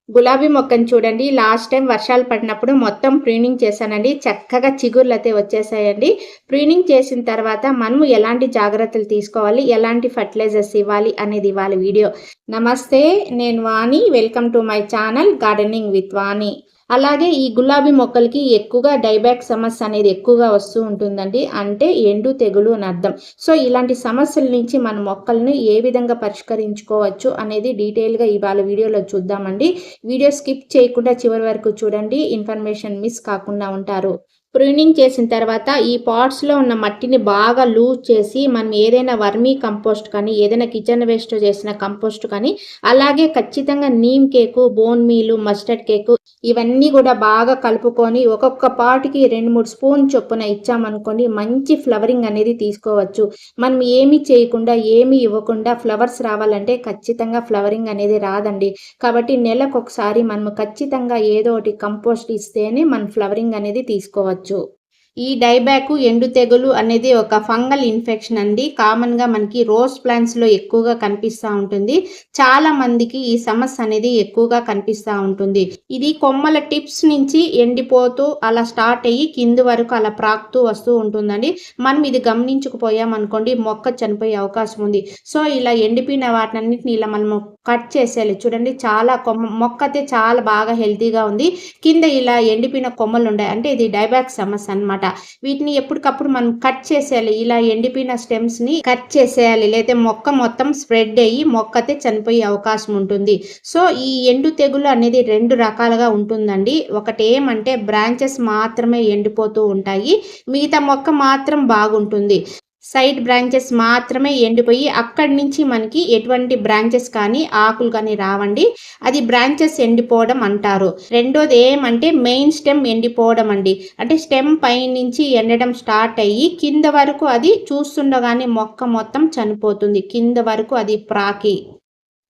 గులాబీ మొక్కని చూడండి. లాస్ట్ టైం వర్షాలు పడినప్పుడు మొత్తం ప్రూనింగ్ చేశానండి. చక్కగా చిగుర్లయితే వచ్చేసాయండి. ప్రూనింగ్ చేసిన తర్వాత మనము ఎలాంటి జాగ్రత్తలు తీసుకోవాలి, ఎలాంటి ఫర్టిలైజర్స్ ఇవ్వాలి అనేది ఇవాళ వీడియో. నమస్తే, నేను Vani. Welcome to my channel gardening with Vani. అలాగే ఈ గులాబీ మొక్కలకి ఎక్కువగా డైబ్యాక్ సమస్య అనేది ఎక్కువగా వస్తూ ఉంటుందండి. అంటే ఎండు తెగులు అని అర్థం. సో ఇలాంటి సమస్యల నుంచి మన మొక్కలను ఏ విధంగా పరిష్కరించుకోవచ్చు అనేది డీటెయిల్గా ఇవాళ వీడియోలో చూద్దామండి. వీడియో స్కిప్ చేయకుండా చివరి వరకు చూడండి, ఇన్ఫర్మేషన్ మిస్ కాకుండా ఉంటారు. ప్రూనింగ్ చేసిన తర్వాత ఈ పాట్స్లో ఉన్న మట్టిని బాగా లూజ్ చేసి మనం ఏదైనా వర్మీ కంపోస్ట్ కానీ, ఏదైనా కిచెన్ వేస్ట్ చేసిన కంపోస్ట్ కానీ, అలాగే ఖచ్చితంగా neem cake, bone మీలు, mustard cake ఇవన్నీ కూడా బాగా కలుపుకొని ఒక్కొక్క పాటుకి 2-3 స్పూన్ చొప్పున ఇచ్చామనుకోండి, మంచి ఫ్లవరింగ్ అనేది తీసుకోవచ్చు. మనం ఏమీ చేయకుండా, ఏమీ ఇవ్వకుండా ఫ్లవర్స్ రావాలంటే ఖచ్చితంగా ఫ్లవరింగ్ అనేది రాదండి. కాబట్టి నెలకొకసారి మనం ఖచ్చితంగా ఏదో ఒకటి కంపోస్ట్ ఇస్తేనే మనం ఫ్లవరింగ్ అనేది తీసుకోవచ్చు. ఈ డైబ్యాక్ ఎండు తెగులు అనేది ఒక ఫంగల్ ఇన్ఫెక్షన్ అండి. కామన్గా మనకి రోజ్ ప్లాంట్స్లో ఎక్కువగా కనిపిస్తూ ఉంటుంది. చాలా మందికి ఈ సమస్య అనేది ఎక్కువగా కనిపిస్తూ ఉంటుంది. ఇది కొమ్మల టిప్స్ నుంచి ఎండిపోతూ అలా స్టార్ట్ అయ్యి కింది వరకు అలా ప్రాకుతూ వస్తూ ఉంటుందండి. మనం ఇది గమనించకపోయామనుకోండి, మొక్క చనిపోయే అవకాశం ఉంది. సో ఇలా ఎండిపోయిన వాటినన్నింటినీ ఇలా మనము కట్ చేసేయాలి. చూడండి, చాలా మొక్క అయితే చాలా బాగా హెల్తీగా ఉంది. కింద ఇలా ఎండిపోయిన కొమ్మలు ఉన్నాయి, అంటే ఇది డైబ్యాక్ సమస్య అనమాట. వీటిని ఎప్పటికప్పుడు మనం కట్ చేసేయాలి. ఇలా ఎండిపోయిన స్టెమ్స్ ని కట్ చేసేయాలి, లేకపోతే మొక్క మొత్తం స్ప్రెడ్ అయ్యి మొక్క అయితే చనిపోయే అవకాశం ఉంటుంది. సో ఈ ఎండు తెగులు అనేది 2 రకాలుగా ఉంటుందండి. ఒకటి ఏమంటే బ్రాంచెస్ మాత్రమే ఎండిపోతూ ఉంటాయి, మిగతా మొక్క మాత్రం బాగుంటుంది. సైడ్ బ్రాంచెస్ మాత్రమే ఎండిపోయి అక్కడి నుంచి మనకి ఎటువంటి బ్రాంచెస్ కానీ ఆకులు కానీ రావండి. అది బ్రాంచెస్ ఎండిపోవడం అంటారు. రెండోది ఏమంటే మెయిన్ స్టెమ్ ఎండిపోవడం అండి. అంటే స్టెమ్ పై నుంచి ఎండడం స్టార్ట్ అయ్యి కింద వరకు అది చూస్తుండగానే మొక్క మొత్తం చనిపోతుంది, కింద వరకు అది ప్రాకి.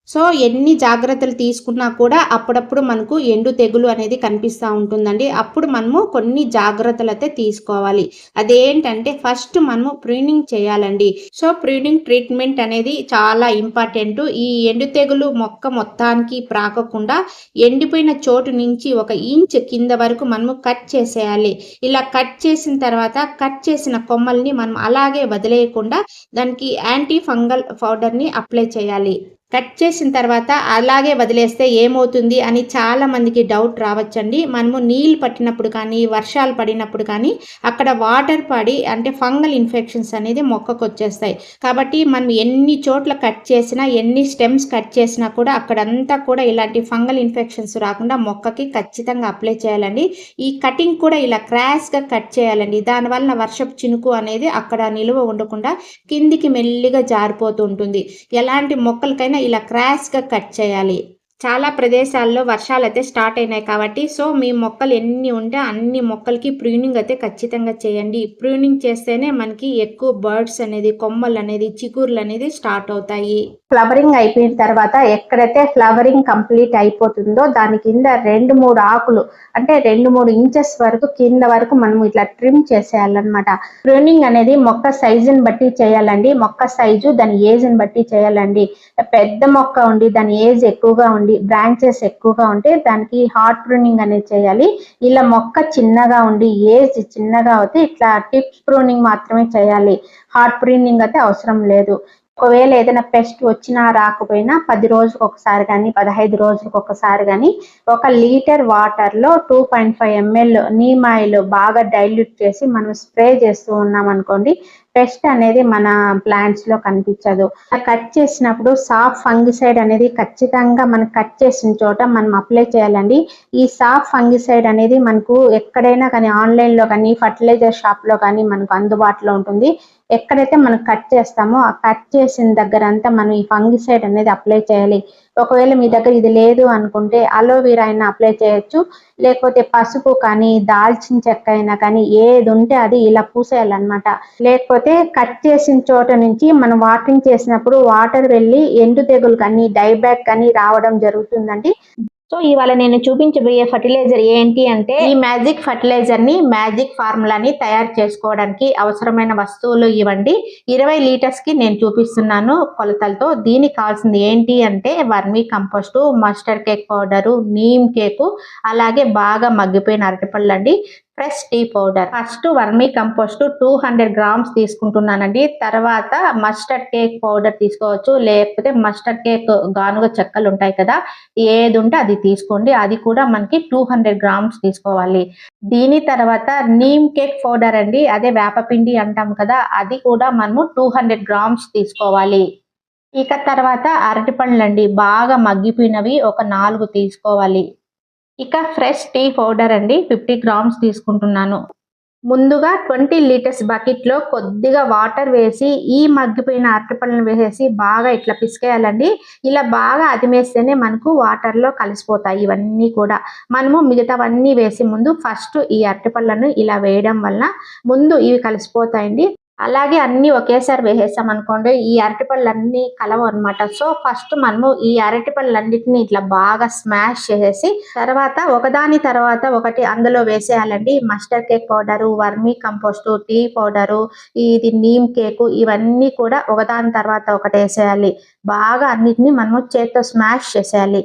సో ఎన్ని జాగ్రత్తలు తీసుకున్నా కూడా అప్పుడప్పుడు మనకు ఎండు తెగులు అనేది కనిపిస్తూ ఉంటుందండి. అప్పుడు మనము కొన్ని జాగ్రత్తలు అయితే తీసుకోవాలి. అదేంటంటే ఫస్ట్ మనము ప్రూనింగ్ చేయాలండి. సో ప్రూనింగ్ ట్రీట్మెంట్ అనేది చాలా ఇంపార్టెంట్. ఈ ఎండు తెగులు మొక్క మొత్తానికి ప్రాకకుండా ఎండిపోయిన చోటు నుంచి 1 ఇంచ్ కింద వరకు మనము కట్ చేసేయాలి. ఇలా కట్ చేసిన తర్వాత కట్ చేసిన కొమ్మల్ని మనం అలాగే వదిలేయకుండా దానికి యాంటీ ఫంగల్ పౌడర్ని అప్లై చేయాలి. కట్ చేసిన తర్వాత అలాగే వదిలేస్తే ఏమవుతుంది అని చాలా మందికి డౌట్ రావచ్చండి. మనము నీళ్ళు పట్టినప్పుడు కానీ, వర్షాలు పడినప్పుడు కానీ అక్కడ వాటర్ పడి అంటే ఫంగల్ ఇన్ఫెక్షన్స్ అనేది మొక్కకు వచ్చేస్తాయి. కాబట్టి మనం ఎన్ని చోట్ల కట్ చేసినా, ఎన్ని స్టెమ్స్ కట్ చేసినా కూడా అక్కడంతా కూడా ఇలాంటి ఫంగల్ ఇన్ఫెక్షన్స్ రాకుండా మొక్కకి ఖచ్చితంగా అప్లై చేయాలండి. ఈ కటింగ్ కూడా ఇలా క్రాష్గా కట్ చేయాలండి. దానివల్ల వర్షపు చినుకు అనేది అక్కడ నిలువ ఉండకుండా కిందికి మెల్లిగా జారిపోతూ ఉంటుంది. ఎలాంటి మొక్కలకైనా ఇలా క్రాష్గా కట్ చేయాలి. చాలా ప్రదేశాల్లో వర్షాలు అయితే స్టార్ట్ అయినాయి కాబట్టి సో మీ మొక్కలు ఎన్ని ఉంటే అన్ని మొక్కలకి ప్రూనింగ్ అయితే ఖచ్చితంగా చేయండి. ప్రూనింగ్ చేస్తేనే మనకి ఎక్కువ బర్డ్స్ అనేది, కొమ్మలు అనేది, చిగుర్లు అనేది స్టార్ట్ అవుతాయి. ఫ్లవరింగ్ అయిపోయిన తర్వాత ఎక్కడైతే ఫ్లవరింగ్ కంప్లీట్ అయిపోతుందో దాని కింద 2-3 ఆకులు అంటే 2-3 ఇంచెస్ వరకు కింద వరకు మనం ఇట్లా ట్రిమ్ చేసేయాలన్నమాట. ప్రూనింగ్ అనేది మొక్క సైజుని బట్టి చేయాలండి. మొక్క సైజు దాని ఏజ్ని బట్టి చేయాలండి. పెద్ద మొక్క ఉండి దాని ఏజ్ ఎక్కువగా ఉండి బ్రాంచెస్ ఎక్కువగా ఉంటే దానికి హార్డ్ ప్రూనింగ్ అనేది చేయాలి. ఇలా మొక్క చిన్నగా ఉండి ఏజ్ చిన్నగా అయితే ఇట్లా టిప్స్ ప్రూనింగ్ మాత్రమే చేయాలి. హార్డ్ ప్రూనింగ్ అయితే అవసరం లేదు. ఒకవేళ ఏదైనా పెస్ట్ వచ్చినా రాకపోయినా 10 రోజులకు ఒకసారి కానీ, 15 రోజులకు ఒకసారి కానీ 1 లీటర్ వాటర్లో 2.5 ml నీమ్ ఆయిల్ బాగా డైల్యూట్ చేసి మనం స్ప్రే చేస్తూ ఉన్నాం అనుకోండి, పెస్ట్ అనేది మన ప్లాంట్స్ లో కనిపించదు. కట్ చేసినప్పుడు సాఫ్ ఫంగిసైడ్ అనేది ఖచ్చితంగా మనం కట్ చేసిన చోట మనం అప్లై చేయాలండి. ఈ సాఫ్ ఫంగిసైడ్ అనేది మనకు ఎక్కడైనా కానీ ఆన్లైన్ లో కానీ, ఫర్టిలైజర్ షాప్ లో కానీ మనకు అందుబాటులో ఉంటుంది. ఎక్కడైతే మనం కట్ చేస్తామో ఆ కట్ చేసిన దగ్గర అంతా మనం ఈ ఫంగిసైడ్ అనేది అప్లై చేయాలి. ఒకవేళ మీ దగ్గర ఇది లేదు అనుకుంటే అలోవెరా అయినా అప్లై చేయొచ్చు, లేకపోతే పసుపు కానీ, దాల్చిన చెక్క అయినా కానీ ఏది ఉంటే అది ఇలా పూసేయాలన్నమాట. లేకపోతే కట్ చేసిన చోట నుంచి మనం వాటరింగ్ చేసినప్పుడు వాటర్ వెళ్ళి ఎండు తెగులు కానీ, డైబ్యాక్ కానీ రావడం జరుగుతుందండి. సో ఇవాళ నేను చూపించబోయే ఫర్టిలైజర్ ఏంటి అంటే ఈ మ్యాజిక్ ఫర్టిలైజర్ ని మ్యాజిక్ ఫార్ములాని తయారు చేసుకోవడానికి అవసరమైన వస్తువులు ఇవ్వండి. 20 లీటర్స్ కి నేను చూపిస్తున్నాను కొలతలతో. దీనికి కావాల్సింది ఏంటి అంటే vermicompost, mustard cake powder, neem cake, అలాగే బాగా మగ్గిపోయిన అరటిపళ్ళు అండి, fresh tea powder. First vermicompost 200 grams తీసుకుంటున్నానండి. తర్వాత మస్టర్డ్ కేక్ పౌడర్ తీసుకోవచ్చు, లేకపోతే మస్టర్డ్ కేక్ గానుగ చెక్కలు ఉంటాయి కదా, ఏది ఉంటే అది తీసుకోండి. అది కూడా మనకి 200 గ్రామ్స్ తీసుకోవాలి. దీని తర్వాత నీమ్ కేక్ పౌడర్ అండి, అదే వేపపిండి అంటాం కదా, అది కూడా మనము 200 గ్రామ్స్ తీసుకోవాలి. ఇక తర్వాత అరటిపండ్లండి, బాగా మగ్గిపోయినవి ఒక 4 తీసుకోవాలి. ఇక ఫ్రెష్ టీ పౌడర్ అండి, 50 గ్రామ్స్ తీసుకుంటున్నాను. ముందుగా 20 లీటర్స్ బకెట్లో కొద్దిగా వాటర్ వేసి ఈ మగ్గిపోయిన అరటిపళ్ళను వేసేసి బాగా ఇట్లా పిసికేయాలండి. ఇలా బాగా అదిమేస్తేనే మనకు వాటర్లో కలిసిపోతాయి ఇవన్నీ కూడా. మనము మిగతావన్నీ వేసి ముందు ఫస్ట్ ఈ అరటిపళ్ళను ఇలా వేయడం వలన ముందు ఇవి కలిసిపోతాయండి. అలాగే అన్నీ ఒకేసారి వేసేసాం అనుకోండి, ఈ అరటిపళ్ళన్నీ కలవు అనమాట. సో ఫస్ట్ మనము ఈ అరటిపళ్ళన్నిటిని ఇట్లా బాగా స్మాష్ చేసేసి తర్వాత ఒకదాని తర్వాత ఒకటి అందులో వేసేయాలండి. Mustard cake powder, vermicompost, tea powder, ఇది నీమ్ కేకు, ఇవన్నీ కూడా ఒకదాని తర్వాత ఒకటి వేసేయాలి. బాగా అన్నిటిని మనము చేత్తో స్మాష్ చేసేయాలి.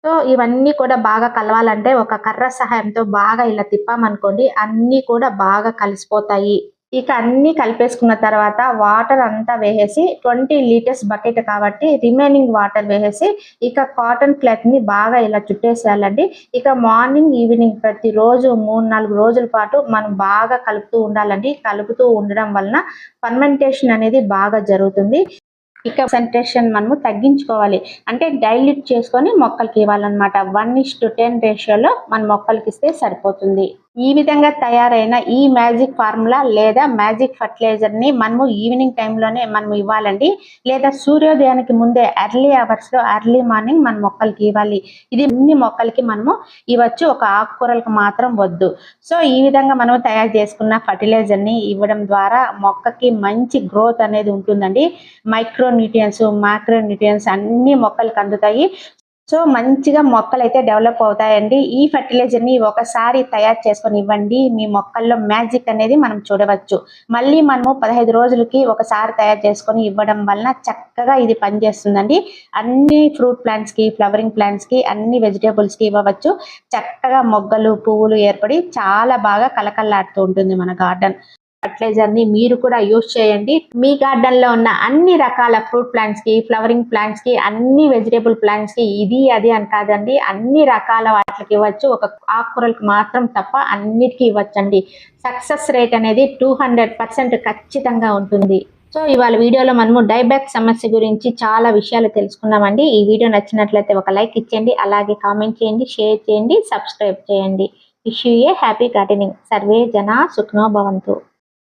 సో ఇవన్నీ కూడా బాగా కలవాలంటే ఒక కర్ర సహాయంతో బాగా ఇలా తిప్పామనుకోండి, అన్నీ కూడా బాగా కలిసిపోతాయి. ఇక అన్నీ కలిపేసుకున్న తర్వాత వాటర్ అంతా వేసేసి 20 లీటర్స్ బకెట్ కాబట్టి రిమైనింగ్ వాటర్ వేసేసి ఇక కాటన్ క్లాత్ని బాగా ఇలా చుట్టేసేయాలండి. ఇక మార్నింగ్ ఈవినింగ్ ప్రతిరోజు 3-4 రోజుల పాటు మనం బాగా కలుపుతూ ఉండాలండి. కలుపుతూ ఉండడం వలన ఫర్మెంటేషన్ అనేది బాగా జరుగుతుంది. ఇక కాన్సంట్రేషన్ మనము తగ్గించుకోవాలి, అంటే డైల్యూట్ చేసుకొని మొక్కలకి ఇవ్వాలన్నమాట. 1:10 రేషియోలో మన మొక్కలకి ఇస్తే సరిపోతుంది. ఈ విధంగా తయారైన ఈ మ్యాజిక్ ఫార్ములా లేదా మ్యాజిక్ ఫర్టిలైజర్ని మనము ఈవినింగ్ టైంలోనే మనము ఇవ్వాలండి, లేదా సూర్యోదయానికి ముందే ఎర్లీ అవర్స్లో ఎర్లీ మార్నింగ్ మన మొక్కలకి ఇవ్వాలి. ఇది అన్ని మొక్కలకి మనము ఇవ్వచ్చు, ఒక ఆకుకూరలకు మాత్రం వద్దు. సో ఈ విధంగా మనం తయారు చేసుకున్న ఫర్టిలైజర్ని ఇవ్వడం ద్వారా మొక్కకి మంచి గ్రోత్ అనేది ఉంటుందండి. మైక్రో న్యూట్రియన్స్, మైక్రో న్యూట్రియన్స్ అన్ని మొక్కలకు అందుతాయి. సో మంచిగా మొక్కలు అయితే డెవలప్ అవుతాయండి. ఈ ఫర్టిలైజర్ని ఒకసారి తయారు చేసుకొని ఇవ్వండి, మీ మొక్కల్లో మ్యాజిక్ అనేది మనం చూడవచ్చు. మళ్ళీ మనము 15 రోజులకి ఒకసారి తయారు చేసుకొని ఇవ్వడం వలన చక్కగా ఇది పనిచేస్తుందండి. అన్ని ఫ్రూట్ ప్లాంట్స్కి, ఫ్లవరింగ్ ప్లాంట్స్కి, అన్ని వెజిటేబుల్స్కి ఇవ్వవచ్చు. చక్కగా మొగ్గలు, పువ్వులు ఏర్పడి చాలా బాగా కలకల్లాడుతూ ఉంటుంది మన గార్డెన్. ఫర్టిలైజర్ని మీరు కూడా యూజ్ చేయండి. మీ గార్డెన్లో ఉన్న అన్ని రకాల ఫ్రూట్ ప్లాంట్స్కి, ఫ్లవరింగ్ ప్లాంట్స్కి, అన్ని వెజిటేబుల్ ప్లాంట్స్కి ఇది అది అని కాదండి, అన్ని రకాల వాటికి ఇవ్వచ్చు. ఒక ఆకుకూరలకు మాత్రం తప్ప అన్నిటికీ ఇవ్వచ్చండి. సక్సెస్ రేట్ అనేది 200% ఖచ్చితంగా ఉంటుంది. సో ఇవాళ వీడియోలో మనము డైబ్యాక్ సమస్య గురించి చాలా విషయాలు తెలుసుకున్నామండి. ఈ వీడియో నచ్చినట్లయితే ఒక లైక్ ఇచ్చేయండి, అలాగే కామెంట్ చేయండి, షేర్ చేయండి, సబ్స్క్రైబ్ చేయండి. Wish you A happy gardening. Survey జనా సుఖినో భవంతు.